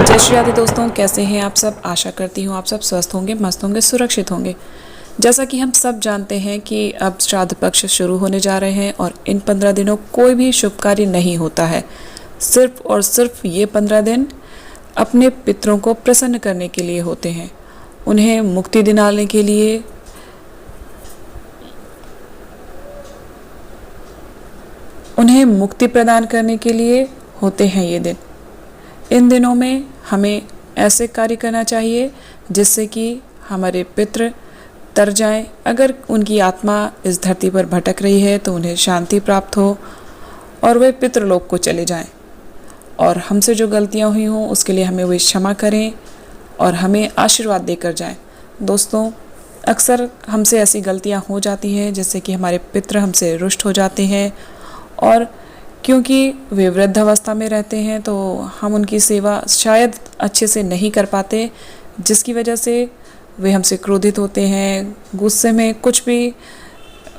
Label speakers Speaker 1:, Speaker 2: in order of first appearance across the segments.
Speaker 1: जय श्री राधे दोस्तों, कैसे हैं आप सब। आशा करती हूँ आप सब स्वस्थ होंगे, मस्त होंगे, सुरक्षित होंगे। जैसा कि हम सब जानते हैं कि अब श्राद्ध पक्ष शुरू होने जा रहे हैं और इन 15 दिनों कोई भी शुभ कार्य नहीं होता है। सिर्फ और सिर्फ ये 15 दिन अपने पितरों को प्रसन्न करने के लिए होते हैं, उन्हें मुक्ति दिलाने के लिए, उन्हें मुक्ति प्रदान करने के लिए होते हैं ये दिन। इन दिनों में हमें ऐसे कार्य करना चाहिए जिससे कि हमारे पितृ तर जाएं। अगर उनकी आत्मा इस धरती पर भटक रही है तो उन्हें शांति प्राप्त हो और वे पितृलोक को चले जाएं। और हमसे जो गलतियां हुई हों उसके लिए हमें वे क्षमा करें और हमें आशीर्वाद देकर जाएं। दोस्तों, अक्सर हमसे ऐसी गलतियां हो जाती हैं जिससे कि हमारे पितृ हमसे रुष्ट हो जाते हैं, और क्योंकि वे वृद्ध अवस्था में रहते हैं तो हम उनकी सेवा शायद अच्छे से नहीं कर पाते, जिसकी वजह से वे हमसे क्रोधित होते हैं, गुस्से में कुछ भी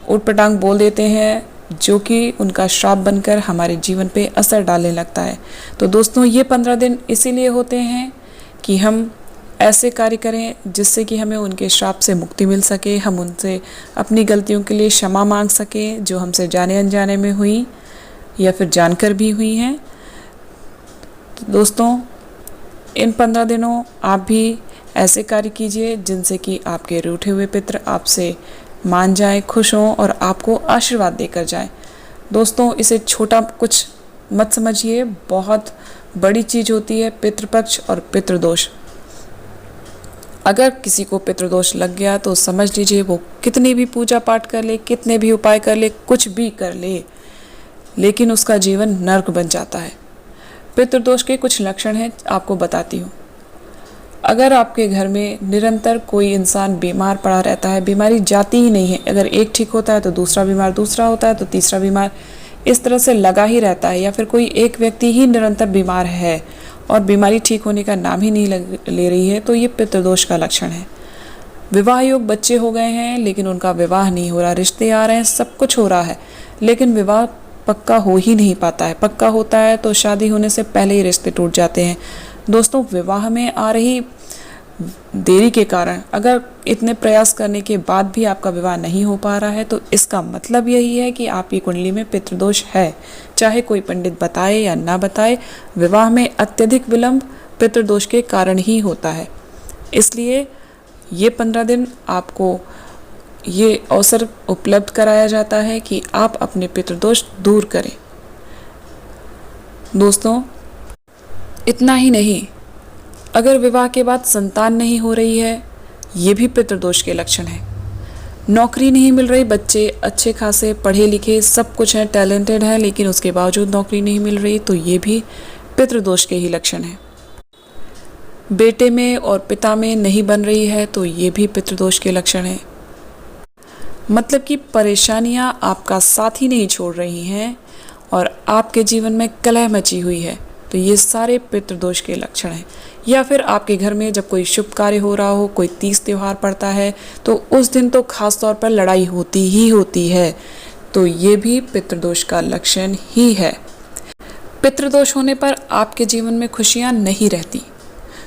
Speaker 1: उटपटांग बोल देते हैं, जो कि उनका श्राप बनकर हमारे जीवन पे असर डालने लगता है। तो दोस्तों, ये 15 दिन इसीलिए होते हैं कि हम ऐसे कार्य करें जिससे कि हमें उनके श्राप से मुक्ति मिल सके, हम उनसे अपनी गलतियों के लिए क्षमा मांग सकें जो हमसे जाने अनजाने में हुई या फिर जानकर भी हुई हैं। तो दोस्तों, इन 15 दिनों आप भी ऐसे कार्य कीजिए जिनसे कि आपके रूठे हुए पितृ आपसे मान जाए, खुश हों और आपको आशीर्वाद देकर जाएं। दोस्तों, इसे छोटा कुछ मत समझिए, बहुत बड़ी चीज़ होती है पितृपक्ष और पितृदोष। अगर किसी को पितृदोष लग गया तो समझ लीजिए वो कितनी भी पूजा पाठ कर ले, कितने भी उपाय कर ले, कुछ भी कर ले, लेकिन उसका जीवन नर्क बन जाता है। पितृदोष के कुछ लक्षण हैं, आपको बताती हूँ। अगर आपके घर में निरंतर कोई इंसान बीमार पड़ा रहता है, बीमारी जाती ही नहीं है, अगर एक ठीक होता है तो दूसरा बीमार, दूसरा होता है तो तीसरा बीमार, इस तरह से लगा ही रहता है, या फिर कोई एक व्यक्ति ही निरंतर बीमार है और बीमारी ठीक होने का नाम ही नहीं ले रही है, तो ये पितृदोष का लक्षण है। विवाह योग बच्चे हो गए हैं लेकिन उनका विवाह नहीं हो रहा, रिश्ते आ रहे हैं, सब कुछ हो रहा है, लेकिन विवाह पक्का हो ही नहीं पाता है। पक्का होता है तो शादी होने से पहले ही रिश्ते टूट जाते हैं। दोस्तों, विवाह में आ रही देरी के कारण अगर इतने प्रयास करने के बाद भी आपका विवाह नहीं हो पा रहा है तो इसका मतलब यही है कि आपकी कुंडली में पितृदोष है। चाहे कोई पंडित बताए या ना बताए, विवाह में अत्यधिक विलंब पितृदोष के कारण ही होता है। इसलिए ये 15 दिन आपको ये अवसर उपलब्ध कराया जाता है कि आप अपने पितृदोष दूर करें। दोस्तों, इतना ही नहीं, अगर विवाह के बाद संतान नहीं हो रही है, ये भी पितृदोष के लक्षण है। नौकरी नहीं मिल रही, बच्चे अच्छे खासे पढ़े लिखे सब कुछ हैं, टैलेंटेड हैं, लेकिन उसके बावजूद नौकरी नहीं मिल रही, तो ये भी पितृदोष के ही लक्षण है। बेटे में और पिता में नहीं बन रही है तो ये भी पितृदोष के लक्षण है। मतलब कि परेशानियां आपका साथ ही नहीं छोड़ रही हैं और आपके जीवन में कलह मची हुई है, तो ये सारे पितृदोष के लक्षण हैं। या फिर आपके घर में जब कोई शुभ कार्य हो रहा हो, कोई तीज त्योहार पड़ता है, तो उस दिन तो खास तौर पर लड़ाई होती ही होती है, तो ये भी पितृदोष का लक्षण ही है। पितृदोष होने पर आपके जीवन में खुशियां नहीं रहती,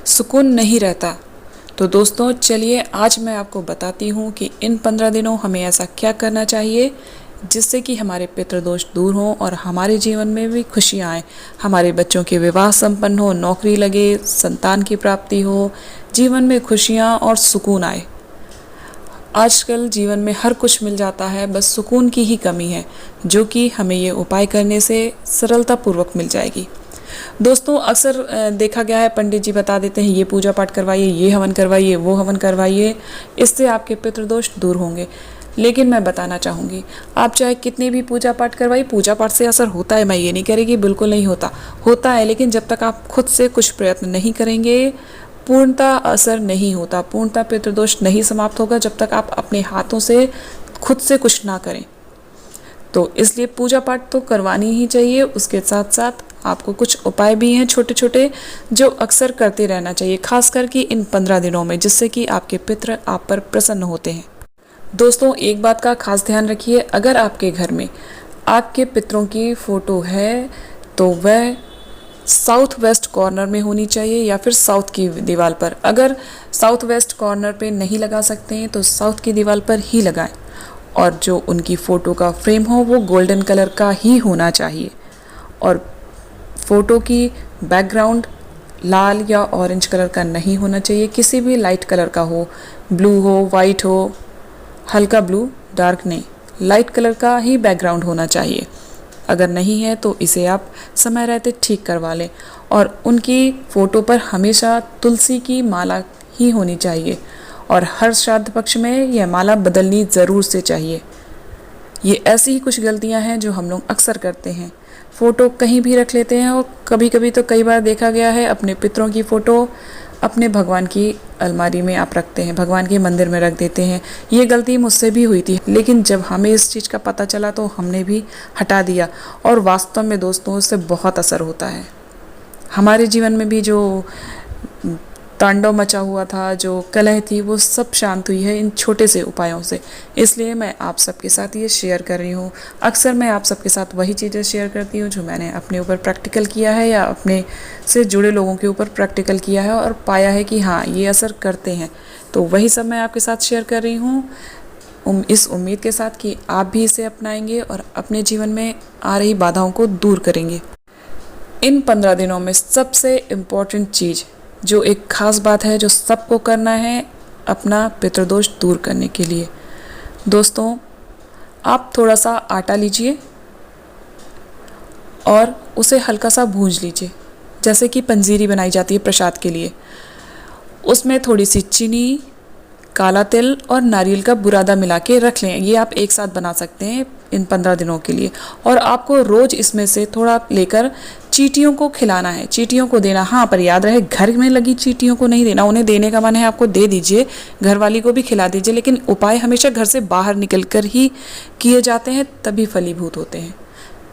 Speaker 1: सुकून नहीं रहता। तो दोस्तों, चलिए आज मैं आपको बताती हूँ कि इन 15 दिनों हमें ऐसा क्या करना चाहिए जिससे कि हमारे पितृदोष दूर हों और हमारे जीवन में भी खुशियाँ आएँ, हमारे बच्चों के विवाह संपन्न हो, नौकरी लगे, संतान की प्राप्ति हो, जीवन में खुशियाँ और सुकून आए। आजकल जीवन में हर कुछ मिल जाता है, बस सुकून की ही कमी है, जो कि हमें ये उपाय करने से सरलतापूर्वक मिल जाएगी। दोस्तों, अक्सर देखा गया है पंडित जी बता देते हैं ये पूजा पाठ करवाइए, ये हवन करवाइए, वो हवन करवाइए, इससे आपके पितृदोष दूर होंगे। लेकिन मैं बताना चाहूँगी, आप चाहे कितनी भी पूजा पाठ करवाइए, पूजा पाठ से असर होता है, मैं ये नहीं करेगी बिल्कुल नहीं होता, होता है, लेकिन जब तक आप खुद से कुछ प्रयत्न नहीं करेंगे पूर्णतः असर नहीं होता, पूर्णतः पितृदोष नहीं समाप्त होगा जब तक आप अपने हाथों से खुद से कुछ ना करें। तो इसलिए पूजा पाठ तो करवानी ही चाहिए, उसके साथ साथ आपको कुछ उपाय भी हैं छोटे छोटे जो अक्सर करते रहना चाहिए, खास करके इन 15 दिनों में, जिससे कि आपके पितृ आप पर प्रसन्न होते हैं। दोस्तों, एक बात का खास ध्यान रखिए, अगर आपके घर में आपके पितरों की फ़ोटो है तो वह साउथ वेस्ट कॉर्नर में होनी चाहिए या फिर साउथ की दीवार पर। अगर साउथ वेस्ट कॉर्नर पे नहीं लगा सकते हैं तो साउथ की दीवार पर ही लगाएं। और जो उनकी फ़ोटो का फ्रेम हो वो गोल्डन कलर का ही होना चाहिए। और फ़ोटो की बैकग्राउंड लाल या ऑरेंज कलर का नहीं होना चाहिए, किसी भी लाइट कलर का हो, ब्लू हो, वाइट हो, हल्का ब्लू, डार्क नहीं, लाइट कलर का ही बैकग्राउंड होना चाहिए। अगर नहीं है तो इसे आप समय रहते ठीक करवा लें। और उनकी फ़ोटो पर हमेशा तुलसी की माला ही होनी चाहिए और हर श्राद्ध पक्ष में यह माला बदलनी ज़रूर से चाहिए। ये ऐसी ही कुछ गलतियां हैं जो हम लोग अक्सर करते हैं, फ़ोटो कहीं भी रख लेते हैं। और कभी कभी तो कई बार देखा गया है अपने पितरों की फ़ोटो अपने भगवान की अलमारी में आप रखते हैं, भगवान के मंदिर में रख देते हैं। ये गलती मुझसे भी हुई थी, लेकिन जब हमें इस चीज़ का पता चला तो हमने भी हटा दिया। और वास्तव में दोस्तों उससे बहुत असर होता है। हमारे जीवन में भी जो तांडव मचा हुआ था, जो कलह थी, वो सब शांत हुई है इन छोटे से उपायों से। इसलिए मैं आप सबके साथ ये शेयर कर रही हूँ। अक्सर मैं आप सबके साथ वही चीज़ें शेयर करती हूँ जो मैंने अपने ऊपर प्रैक्टिकल किया है या अपने से जुड़े लोगों के ऊपर प्रैक्टिकल किया है और पाया है कि हाँ ये असर करते हैं। तो वही सब मैं आपके साथ शेयर कर रही हूँ इस उम्मीद के साथ कि आप भी इसे अपनाएंगे और अपने जीवन में आ रही बाधाओं को दूर करेंगे। इन 15 दिनों में सबसे इम्पोर्टेंट चीज़, जो एक ख़ास बात है जो सबको करना है अपना पितृदोष दूर करने के लिए। दोस्तों, आप थोड़ा सा आटा लीजिए और उसे हल्का सा भूंज लीजिए, जैसे कि पंजीरी बनाई जाती है प्रसाद के लिए। उसमें थोड़ी सी चीनी, काला तिल और नारियल का बुरादा मिला के रख लें। ये आप एक साथ बना सकते हैं इन 15 दिनों के लिए। और आपको रोज़ इसमें से थोड़ा लेकर चींटियों को खिलाना है, चींटियों को देना। हाँ, पर याद रहे घर में लगी चींटियों को नहीं देना। उन्हें देने का मन है आपको दे दीजिए, घरवाली को भी खिला दीजिए, लेकिन उपाय हमेशा घर से बाहर निकल कर ही किए जाते हैं, तभी फलीभूत होते हैं।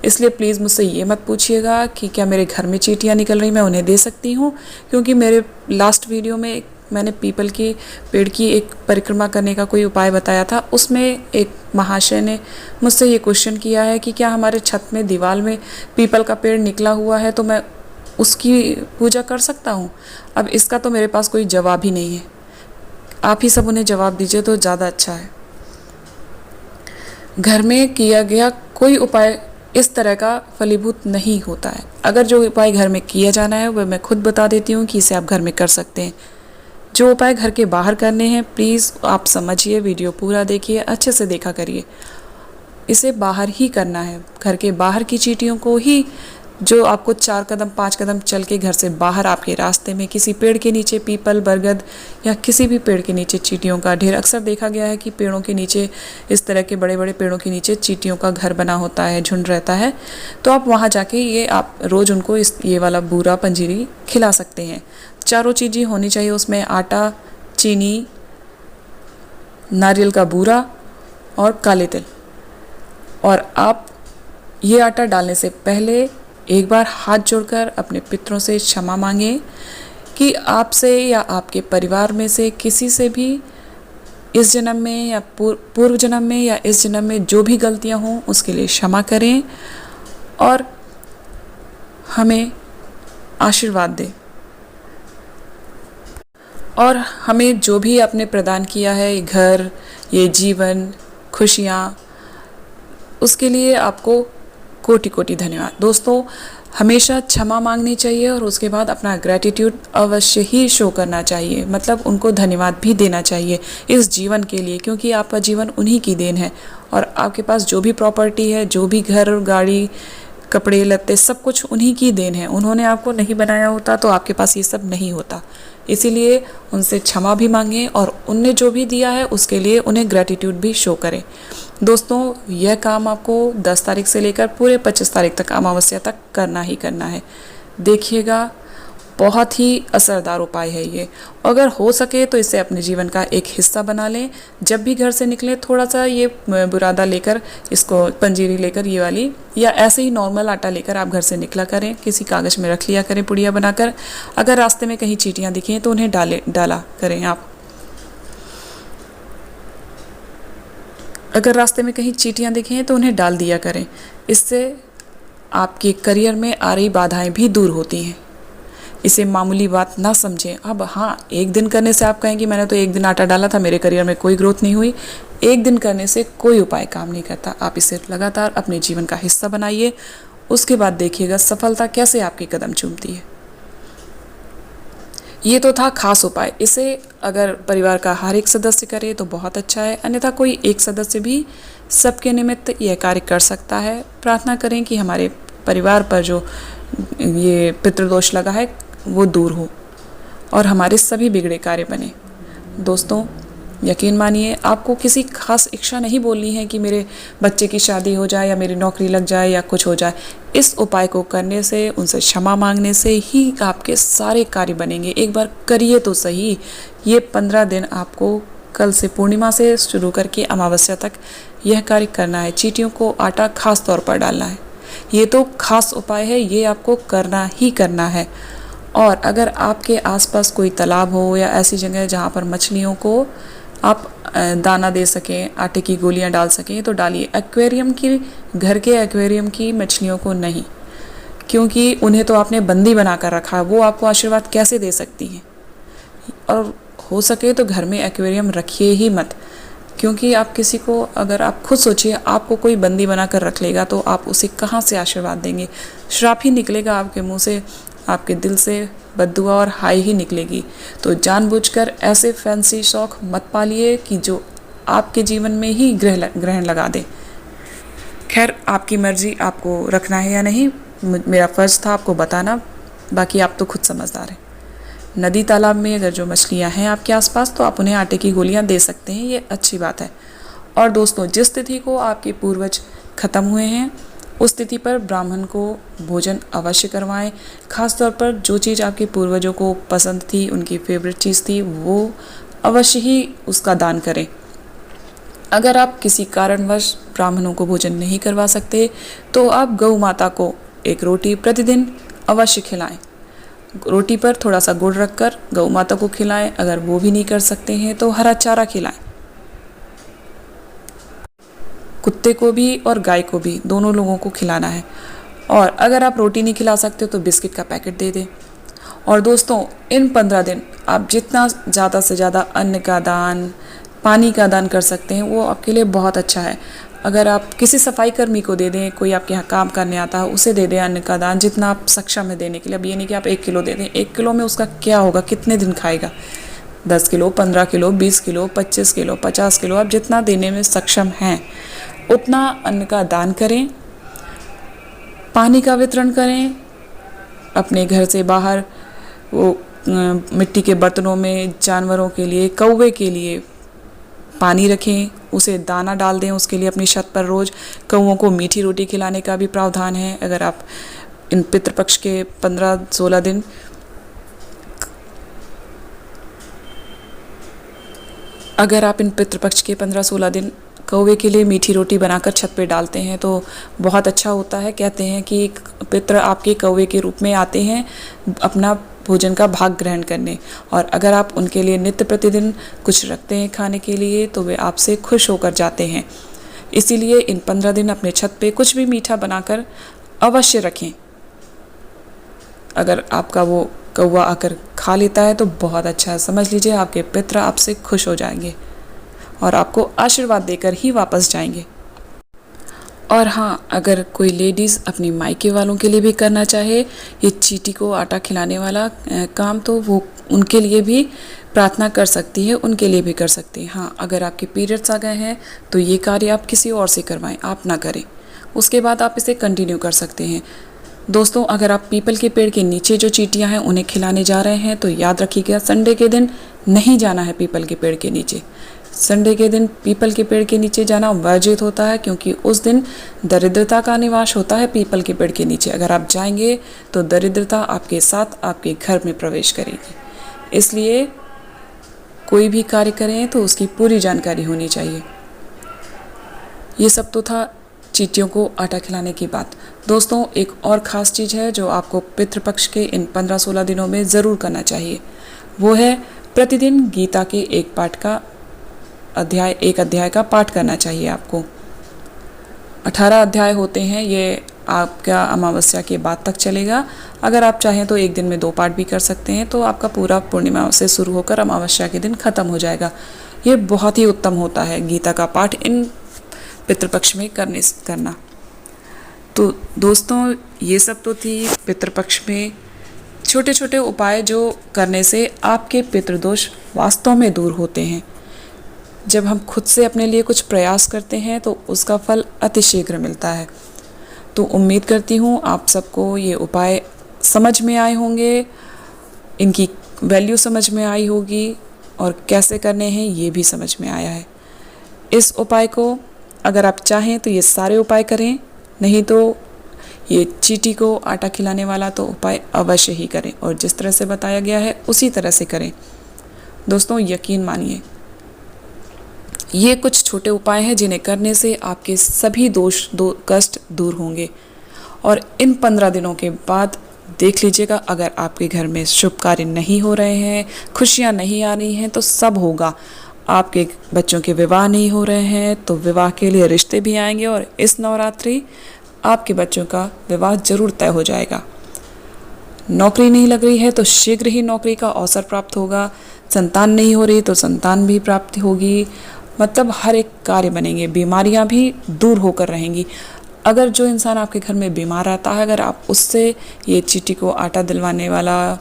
Speaker 1: इसलिए प्लीज़ मुझसे ये मत पूछिएगा कि क्या मेरे घर में चींटियाँ निकल रही मैं उन्हें दे सकती हूँ, क्योंकि मेरे लास्ट वीडियो में मैंने पीपल की पेड़ की एक परिक्रमा करने का कोई उपाय बताया था। उसमें एक महाशय ने मुझसे ये क्वेश्चन किया है कि क्या हमारे छत में दीवार में पीपल का पेड़ निकला हुआ है तो मैं उसकी पूजा कर सकता हूँ। अब इसका तो मेरे पास कोई जवाब ही नहीं है, आप ही सब उन्हें जवाब दीजिए तो ज़्यादा अच्छा है। घर में किया गया कोई उपाय इस तरह का फलीभूत नहीं होता है। अगर जो उपाय घर में किया जाना है वह मैं खुद बता देती हूँ कि इसे आप घर में कर सकते हैं। जो उपाय घर के बाहर करने हैं प्लीज़ आप समझिए, वीडियो पूरा देखिए, अच्छे से देखा करिए। इसे बाहर ही करना है, घर के बाहर की चींटियों को ही, जो आपको 4 कदम 5 कदम चल के घर से बाहर आपके रास्ते में किसी पेड़ के नीचे, पीपल, बरगद या किसी भी पेड़ के नीचे चींटियों का ढेर। अक्सर देखा गया है कि पेड़ों के नीचे, इस तरह के बड़े बड़े पेड़ों के नीचे चींटियों का घर बना होता है, झुंड रहता है। तो आप वहाँ जाके ये आप रोज़ उनको ये वाला बूरा पंजीरी खिला सकते हैं। चारों चीज़ें होनी चाहिए उसमें, आटा, चीनी, नारियल का बूरा और काले तिल। और आप ये आटा डालने से पहले एक बार हाथ जोड़कर अपने पितरों से क्षमा मांगें कि आपसे या आपके परिवार में से किसी से भी इस जन्म में या पूर्व जन्म में या इस जन्म में जो भी गलतियां हों उसके लिए क्षमा करें और हमें आशीर्वाद दें। और हमें जो भी आपने प्रदान किया है, ये घर, ये जीवन, खुशियाँ, उसके लिए आपको कोटि कोटि धन्यवाद। दोस्तों, हमेशा क्षमा मांगनी चाहिए और उसके बाद अपना ग्रैटिट्यूड अवश्य ही शो करना चाहिए, मतलब उनको धन्यवाद भी देना चाहिए इस जीवन के लिए, क्योंकि आपका जीवन उन्हीं की देन है। और आपके पास जो भी प्रॉपर्टी है, जो भी घर, गाड़ी, कपड़े लत्ते, सब कुछ उन्हीं की देन है। उन्होंने आपको नहीं बनाया होता तो आपके पास ये सब नहीं होता। इसीलिए उनसे क्षमा भी मांगें और उनने जो भी दिया है उसके लिए उन्हें ग्रैटिट्यूड भी शो करें। दोस्तों, यह काम आपको 10 तारीख से लेकर पूरे 25 तारीख तक, अमावस्या तक करना ही करना है। देखिएगा, बहुत ही असरदार उपाय है ये। अगर हो सके तो इसे अपने जीवन का एक हिस्सा बना लें। जब भी घर से निकलें थोड़ा सा ये बुरादा लेकर, इसको पंजीरी लेकर, ये वाली, या ऐसे ही नॉर्मल आटा लेकर आप घर से निकला करें। किसी कागज़ में रख लिया करें पुड़िया बनाकर। अगर रास्ते में कहीं चींटियाँ दिखें तो उन्हें डाला करें आप। अगर रास्ते में कहीं चींटियाँ दिखें तो उन्हें डाल दिया करें। इससे आपके करियर में आ रही बाधाएं भी दूर होती हैं। इसे मामूली बात ना समझें। अब हाँ, एक दिन करने से आप कहें कि मैंने तो एक दिन आटा डाला था, मेरे करियर में कोई ग्रोथ नहीं हुई, एक दिन करने से कोई उपाय काम नहीं करता। आप इसे लगातार अपने जीवन का हिस्सा बनाइए, उसके बाद देखिएगा सफलता कैसे आपके कदम चूमती है। ये तो था खास उपाय। इसे अगर परिवार का हर एक सदस्य करे तो बहुत अच्छा है, अन्यथा कोई एक सदस्य भी सबके निमित्त यह कार्य कर सकता है। प्रार्थना करें कि हमारे परिवार पर जो ये पितृदोष लगा है वो दूर हो और हमारे सभी बिगड़े कार्य बने। दोस्तों, यकीन मानिए, आपको किसी खास इच्छा नहीं बोलनी है कि मेरे बच्चे की शादी हो जाए या मेरी नौकरी लग जाए या कुछ हो जाए। इस उपाय को करने से, उनसे क्षमा मांगने से ही आपके सारे कार्य बनेंगे। एक बार करिए तो सही। ये 15 दिन आपको कल से, पूर्णिमा से शुरू करके अमावस्या तक यह कार्य करना है। चींटियों को आटा खास तौर पर डालना है। ये तो खास उपाय है, ये आपको करना ही करना है। और अगर आपके आसपास कोई तालाब हो या ऐसी जगह जहाँ पर मछलियों को आप दाना दे सकें, आटे की गोलियां डाल सकें, तो डालिए। एक्वेरियम की, घर के एक्वेरियम की मछलियों को नहीं, क्योंकि उन्हें तो आपने बंदी बना कर रखा है, वो आपको आशीर्वाद कैसे दे सकती हैं। और हो सके तो घर में एक्वेरियम रखिए ही मत, क्योंकि आप किसी को, अगर आप खुद सोचिए, आपको कोई बंदी बना कर रख लेगा तो आप उसे कहाँ से आशीर्वाद देंगे। श्राप ही निकलेगा आपके मुंह से, आपके दिल से बद्दुआ और हाय ही निकलेगी। तो जानबूझकर ऐसे फैंसी शौक मत पालिए कि जो आपके जीवन में ही ग्रहण लगा दे। खैर, आपकी मर्जी, आपको रखना है या नहीं। मेरा फ़र्ज़ था आपको बताना, बाकी आप तो खुद समझदार हैं। नदी तालाब में अगर जो मछलियां हैं आपके आसपास, तो आप उन्हें आटे की गोलियां दे सकते हैं, ये अच्छी बात है। और दोस्तों, जिस तिथि को आपके पूर्वज ख़त्म हुए हैं उस तिथि पर ब्राह्मण को भोजन अवश्य करवाएं। खास तौर पर जो चीज़ आपके पूर्वजों को पसंद थी, उनकी फेवरेट चीज़ थी, वो अवश्य ही उसका दान करें। अगर आप किसी कारणवश ब्राह्मणों को भोजन नहीं करवा सकते तो आप गौ माता को एक रोटी प्रतिदिन अवश्य खिलाएं। रोटी पर थोड़ा सा गुड़ रखकर गौ माता को खिलाएं। अगर वो भी नहीं कर सकते हैं तो हरा चारा खिलाएं। कुत्ते को भी और गाय को भी, दोनों लोगों को खिलाना है। और अगर आप रोटी नहीं खिला सकते तो बिस्किट का पैकेट दे दें। और दोस्तों, इन 15 दिन आप जितना ज़्यादा से ज़्यादा अन्न का दान, पानी का दान कर सकते हैं, वो आपके लिए बहुत अच्छा है। अगर आप किसी सफाई कर्मी को दे दें, कोई आपके यहाँ काम करने आता है, उसे दे दें अन्न का दान, जितना आप सक्षम है देने के लिए। अब ये नहीं कि आप 1 किलो दे दें, 1 किलो में उसका क्या होगा, कितने दिन खाएगा। 10 kilo, 15 kilo, 20 kilo, 25 kilo, 50 kilo, आप जितना देने में सक्षम हैं उतना अन्न का दान करें। पानी का वितरण करें। अपने घर से बाहर वो मिट्टी के बर्तनों में जानवरों के लिए, कौवे के लिए पानी रखें, उसे दाना डाल दें। उसके लिए अपनी छत पर रोज़ कौवों को मीठी रोटी खिलाने का भी प्रावधान है। अगर आप इन पितृपक्ष के 15-16 दिन कौवे के लिए मीठी रोटी बनाकर छत पे डालते हैं तो बहुत अच्छा होता है। कहते हैं कि पितृ आपके कौवे के रूप में आते हैं अपना भोजन का भाग ग्रहण करने, और अगर आप उनके लिए नित्य प्रतिदिन कुछ रखते हैं खाने के लिए तो वे आपसे खुश होकर जाते हैं। इसीलिए इन 15 दिन अपने छत पे कुछ भी मीठा बनाकर अवश्य रखें। अगर आपका वो कौवा आकर खा लेता है तो बहुत अच्छा है। समझ लीजिए आपके पितृ आपसे खुश हो जाएंगे और आपको आशीर्वाद देकर ही वापस जाएंगे। और हाँ, अगर कोई लेडीज़ अपनी मायके वालों के लिए भी करना चाहे ये चींटी को आटा खिलाने वाला काम, तो वो उनके लिए भी प्रार्थना कर सकती है, उनके लिए भी कर सकती है। हाँ, अगर आपके पीरियड्स आ गए हैं तो ये कार्य आप किसी और से करवाएं, आप ना करें। उसके बाद आप इसे कंटिन्यू कर सकते हैं। दोस्तों, अगर आप पीपल के पेड़ के नीचे जो चींटियाँ हैं उन्हें खिलाने जा रहे हैं तो याद रखिएगा, संडे के दिन नहीं जाना है पीपल के पेड़ के नीचे। संडे के दिन पीपल के पेड़ के नीचे जाना वर्जित होता है, क्योंकि उस दिन दरिद्रता का निवास होता है पीपल के पेड़ के नीचे। अगर आप जाएंगे तो दरिद्रता आपके साथ आपके घर में प्रवेश करेगी। इसलिए कोई भी कार्य करें तो उसकी पूरी जानकारी होनी चाहिए। ये सब तो था चींटियों को आटा खिलाने की बात। दोस्तों, एक और ख़ास चीज़ है जो आपको पितृपक्ष के इन 15-16 दिनों में ज़रूर करना चाहिए। वो है प्रतिदिन गीता के एक अध्याय का पाठ करना चाहिए आपको। 18 अध्याय होते हैं, ये आपका अमावस्या के बाद तक चलेगा। अगर आप चाहें तो एक दिन में 2 पाठ भी कर सकते हैं, तो आपका पूरा पूर्णिमा से शुरू होकर अमावस्या के दिन ख़त्म हो जाएगा। ये बहुत ही उत्तम होता है गीता का पाठ इन पितृपक्ष में करना। तो दोस्तों, ये सब तो थी पितृपक्ष में छोटे छोटे उपाय जो करने से आपके पितृदोष वास्तव में दूर होते हैं। जब हम खुद से अपने लिए कुछ प्रयास करते हैं तो उसका फल अतिशीघ्र मिलता है। तो उम्मीद करती हूँ आप सबको ये उपाय समझ में आए होंगे, इनकी वैल्यू समझ में आई होगी और कैसे करने हैं ये भी समझ में आया है। इस उपाय को अगर आप चाहें तो ये सारे उपाय करें, नहीं तो ये चींटी को आटा खिलाने वाला तो उपाय अवश्य ही करें और जिस तरह से बताया गया है उसी तरह से करें। दोस्तों, यकीन मानिए, ये कुछ छोटे उपाय हैं जिन्हें करने से आपके सभी कष्ट दूर होंगे। और इन 15 दिनों के बाद देख लीजिएगा, अगर आपके घर में शुभ कार्य नहीं हो रहे हैं, खुशियाँ नहीं आ रही हैं, तो सब होगा। आपके बच्चों के विवाह नहीं हो रहे हैं तो विवाह के लिए रिश्ते भी आएंगे और इस नवरात्रि आपके बच्चों का विवाह जरूर तय हो जाएगा। नौकरी नहीं लग रही है तो शीघ्र ही नौकरी का अवसर प्राप्त होगा। संतान नहीं हो रही तो संतान भी प्राप्ति होगी। मतलब हर एक कार्य बनेंगे, बीमारियां भी दूर होकर रहेंगी। अगर जो इंसान आपके घर में बीमार रहता है, अगर आप उससे ये चींटी को आटा दिलवाने वाला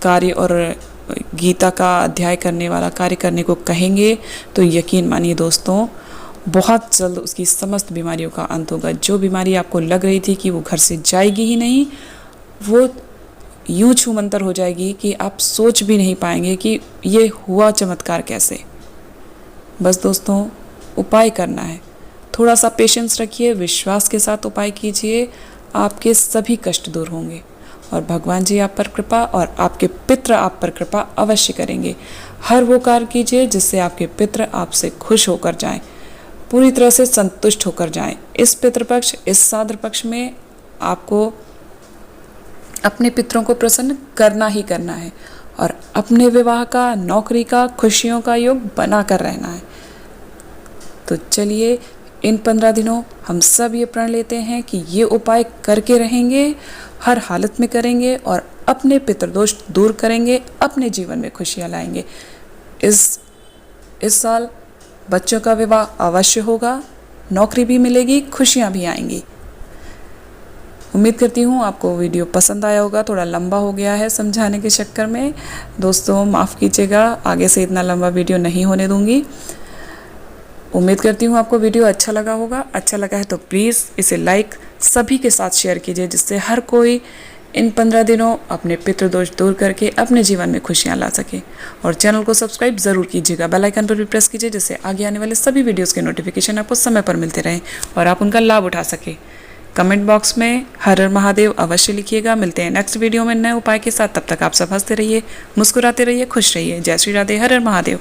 Speaker 1: कार्य और गीता का अध्याय करने वाला कार्य करने को कहेंगे तो यकीन मानिए दोस्तों, बहुत जल्द उसकी समस्त बीमारियों का अंत होगा। जो बीमारी आपको लग रही थी कि वो घर से जाएगी ही नहीं, वो यूं छूमंतर हो जाएगी कि आप सोच भी नहीं पाएंगे कि ये हुआ चमत्कार कैसे। बस दोस्तों, उपाय करना है, थोड़ा सा पेशेंस रखिए, विश्वास के साथ उपाय कीजिए, आपके सभी कष्ट दूर होंगे और भगवान जी आप पर कृपा और आपके पितृ आप पर कृपा अवश्य करेंगे। हर वो कार्य कीजिए जिससे आपके पितृ आपसे खुश होकर जाएं, पूरी तरह से संतुष्ट होकर जाएं। इस पितृपक्ष, इस साद्र पक्ष में आपको अपने पितरों को प्रसन्न करना ही करना है और अपने विवाह का, नौकरी का, खुशियों का योग बना कर रहना है। तो चलिए, इन 15 दिनों हम सब ये प्रण लेते हैं कि ये उपाय करके रहेंगे, हर हालत में करेंगे और अपने पितृदोष दूर करेंगे, अपने जीवन में खुशियाँ लाएंगे। इस साल बच्चों का विवाह अवश्य होगा, नौकरी भी मिलेगी, खुशियाँ भी आएंगी। उम्मीद करती हूँ आपको वीडियो पसंद आया होगा। थोड़ा लंबा हो गया है समझाने के चक्कर में, दोस्तों माफ़ कीजिएगा, आगे से इतना लंबा वीडियो नहीं होने दूंगी। उम्मीद करती हूँ आपको वीडियो अच्छा लगा होगा। अच्छा लगा है तो प्लीज़ इसे लाइक सभी के साथ शेयर कीजिए, जिससे हर कोई इन 15 दिनों अपने पितृदोष दूर करके अपने जीवन में खुशियाँ ला सके। और चैनल को सब्सक्राइब ज़रूर कीजिएगा, बेल आइकन पर भी प्रेस कीजिए, जिससे आगे आने वाले सभी वीडियोज़ के नोटिफिकेशन आपको समय पर मिलते रहें और आप उनका लाभ उठा सके। कमेंट बॉक्स में हर हर महादेव अवश्य लिखिएगा। मिलते हैं नेक्स्ट वीडियो में नए उपाय के साथ। तब तक आप सब हंसते रहिए, मुस्कुराते रहिए, खुश रहिए। जय श्री राधे, हर हर महादेव।